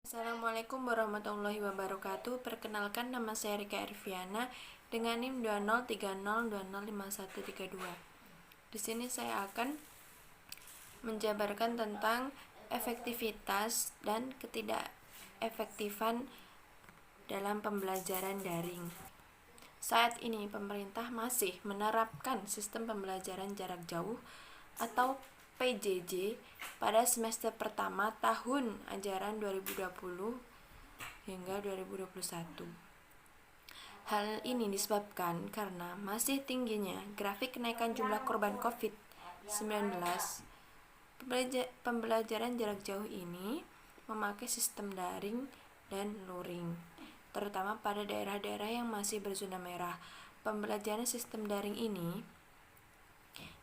Assalamualaikum warahmatullahi wabarakatuh. Perkenalkan, nama saya Rika Erviana dengan NIM 2030205132. Di sini saya akan menjabarkan tentang efektivitas dan ketidakefektifan dalam pembelajaran daring. Saat ini pemerintah masih menerapkan sistem pembelajaran jarak jauh atau PJJ pada semester pertama tahun ajaran 2020 hingga 2021. Hal ini disebabkan karena masih tingginya grafik kenaikan jumlah korban COVID-19. Pembelajaran jarak jauh ini memakai sistem daring dan luring, terutama pada daerah-daerah yang masih berzona merah. Pembelajaran sistem daring ini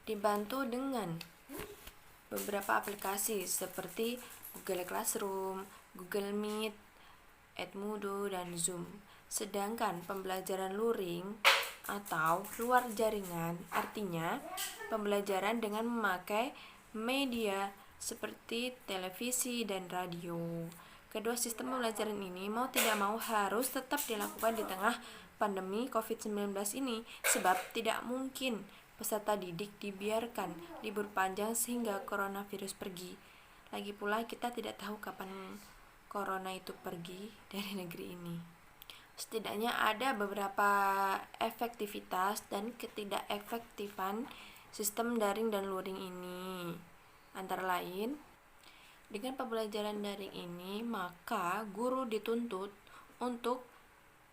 dibantu dengan beberapa aplikasi seperti Google Classroom, Google Meet, Edmodo, dan Zoom. Sedangkan pembelajaran luring atau luar jaringan artinya pembelajaran dengan memakai media seperti televisi dan radio. Kedua sistem pembelajaran ini mau tidak mau harus tetap dilakukan di tengah pandemi COVID-19 ini, sebab tidak mungkin peserta didik dibiarkan libur panjang sehingga coronavirus pergi. Lagi pula kita tidak tahu kapan corona itu pergi dari negeri ini. Setidaknya ada beberapa efektivitas dan ketidakefektifan sistem daring dan luring ini. Antara lain, dengan pembelajaran daring ini, maka guru dituntut untuk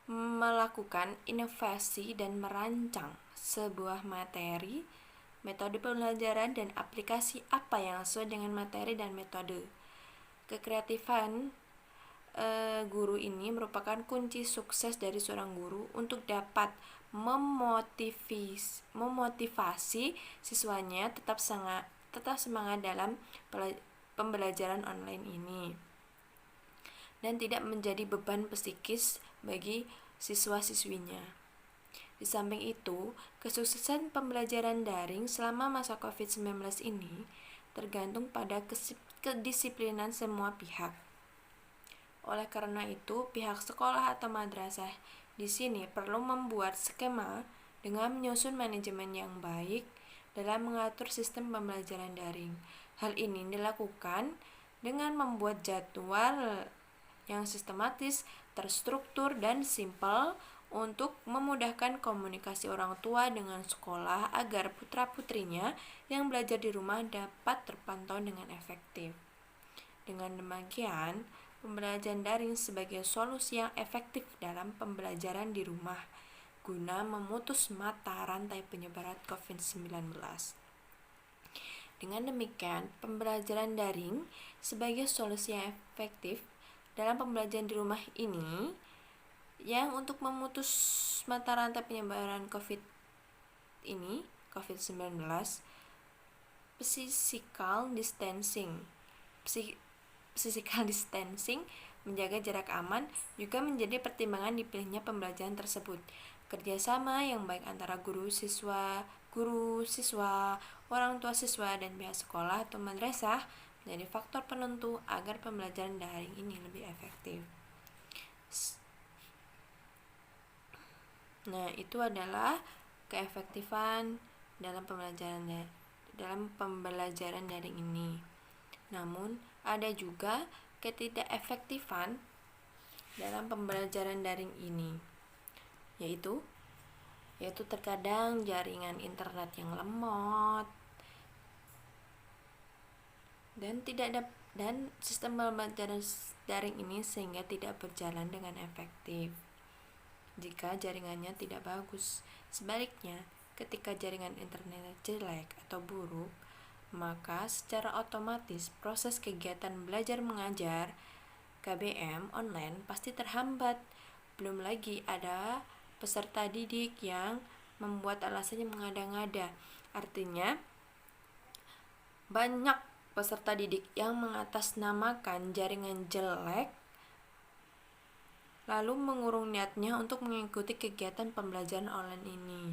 melakukan inovasi dan merancang sebuah materi, metode pembelajaran, dan aplikasi apa yang sesuai dengan materi dan metode. Kekreatifan guru ini merupakan kunci sukses dari seorang guru untuk dapat memotivasi siswanya tetap semangat dalam pembelajaran online ini dan tidak menjadi beban psikis bagi siswa-siswinya. Di samping itu, kesuksesan pembelajaran daring selama masa COVID-19 ini tergantung pada kedisiplinan semua pihak. Oleh karena itu, pihak sekolah atau madrasah di sini perlu membuat skema dengan menyusun manajemen yang baik dalam mengatur sistem pembelajaran daring. Hal ini dilakukan dengan membuat jadwal yang sistematis, terstruktur, dan simpel untuk memudahkan komunikasi orang tua dengan sekolah agar putra-putrinya yang belajar di rumah dapat terpantau dengan efektif. Dengan demikian, pembelajaran daring sebagai solusi yang efektif dalam pembelajaran di rumah guna memutus mata rantai penyebaran COVID-19. Dengan demikian, pembelajaran daring sebagai solusi yang efektif dalam pembelajaran di rumah ini yang untuk memutus mata rantai penyebaran COVID-19, physical distancing, menjaga jarak aman juga menjadi pertimbangan dipilihnya pembelajaran tersebut. Kerjasama yang baik antara guru siswa, orang tua siswa, dan pihak sekolah atau madrasah menjadi faktor penentu agar pembelajaran daring ini lebih efektif. Nah, itu adalah keefektifan dalam pembelajaran daring ini. Namun, ada juga ketidakefektifan dalam pembelajaran daring ini, yaitu terkadang jaringan internet yang lemot dan sistem pembelajaran daring ini sehingga tidak berjalan dengan efektif jika jaringannya tidak bagus. Sebaliknya, ketika jaringan internet jelek atau buruk, maka secara otomatis proses kegiatan belajar mengajar KBM online pasti terhambat. Belum lagi ada peserta didik yang membuat alasannya mengada-ngada. Artinya, banyak peserta didik yang mengatasnamakan jaringan jelek lalu mengurung niatnya untuk mengikuti kegiatan pembelajaran online ini.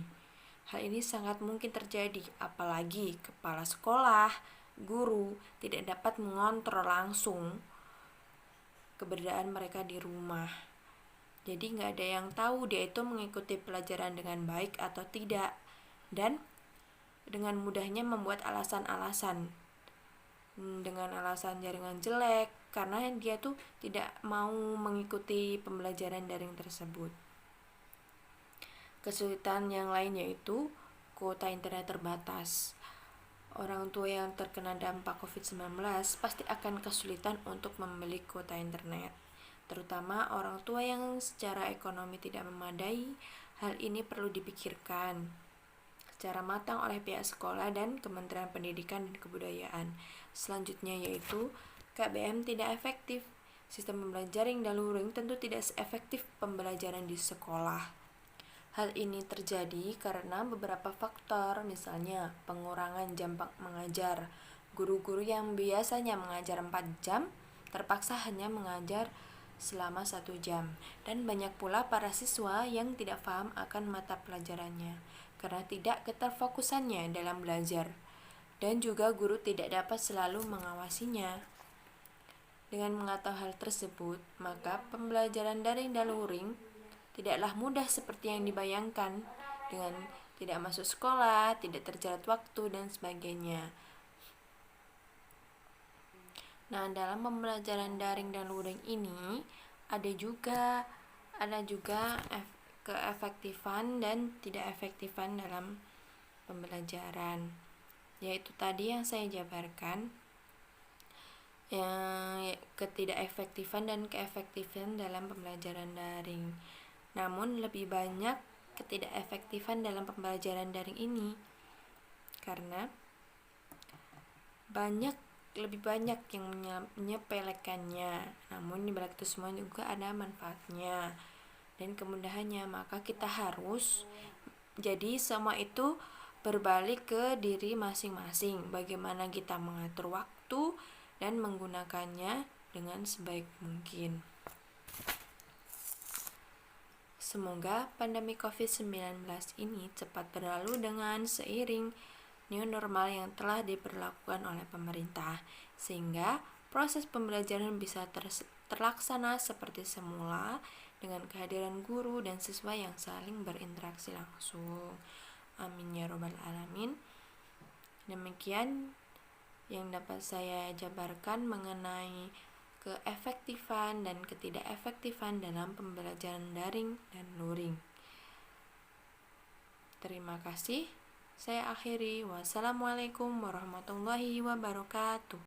Hal ini sangat mungkin terjadi apalagi kepala sekolah, guru tidak dapat mengontrol langsung keberadaan mereka di rumah. Jadi nggak ada yang tahu dia itu mengikuti pelajaran dengan baik atau tidak, dan dengan mudahnya membuat alasan-alasan dengan alasan jaringan jelek karena dia tuh tidak mau mengikuti pembelajaran daring tersebut. Kesulitan yang lain yaitu kuota internet terbatas. Orang tua yang terkena dampak COVID-19 pasti akan kesulitan untuk membeli kuota internet, terutama orang tua yang secara ekonomi tidak memadai. Hal ini perlu dipikirkan secara matang oleh pihak sekolah dan Kementerian Pendidikan dan Kebudayaan. Selanjutnya yaitu KBM tidak efektif. Sistem pembelajaran dan luring tentu tidak seefektif pembelajaran di sekolah. Hal ini terjadi karena beberapa faktor, misalnya pengurangan jam mengajar. Guru-guru yang biasanya mengajar 4 jam terpaksa hanya mengajar selama 1 jam, dan banyak pula para siswa yang tidak paham akan mata pelajarannya karena tidak keterfokusannya dalam belajar, dan juga guru tidak dapat selalu mengawasinya. Dengan mengetahui hal tersebut, maka pembelajaran daring dan luring tidaklah mudah seperti yang dibayangkan, dengan tidak masuk sekolah, tidak terjerat waktu, dan sebagainya. Nah, dalam pembelajaran daring dan luring ini ada juga keefektifan dan tidak efektifan dalam pembelajaran, yaitu tadi yang saya jabarkan, ketidakefektifan dan keefektifan dalam pembelajaran daring. Namun lebih banyak ketidakefektifan dalam pembelajaran daring ini karena lebih banyak yang menyepelekannya. Namun di balik itu semua juga ada manfaatnya dan kemudahannya. Maka kita harus, jadi semua itu berbalik ke diri masing-masing, bagaimana kita mengatur waktu dan menggunakannya dengan sebaik mungkin. Semoga pandemi COVID-19 ini cepat berlalu dengan seiring new normal yang telah diberlakukan oleh pemerintah, sehingga proses pembelajaran bisa terlaksana seperti semula dengan kehadiran guru dan siswa yang saling berinteraksi langsung. Amin ya robbal alamin. Demikian yang dapat saya jabarkan mengenai keefektifan dan ketidakefektifan dalam pembelajaran daring dan luring. Terima kasih. Saya akhiri. Wassalamualaikum warahmatullahi wabarakatuh.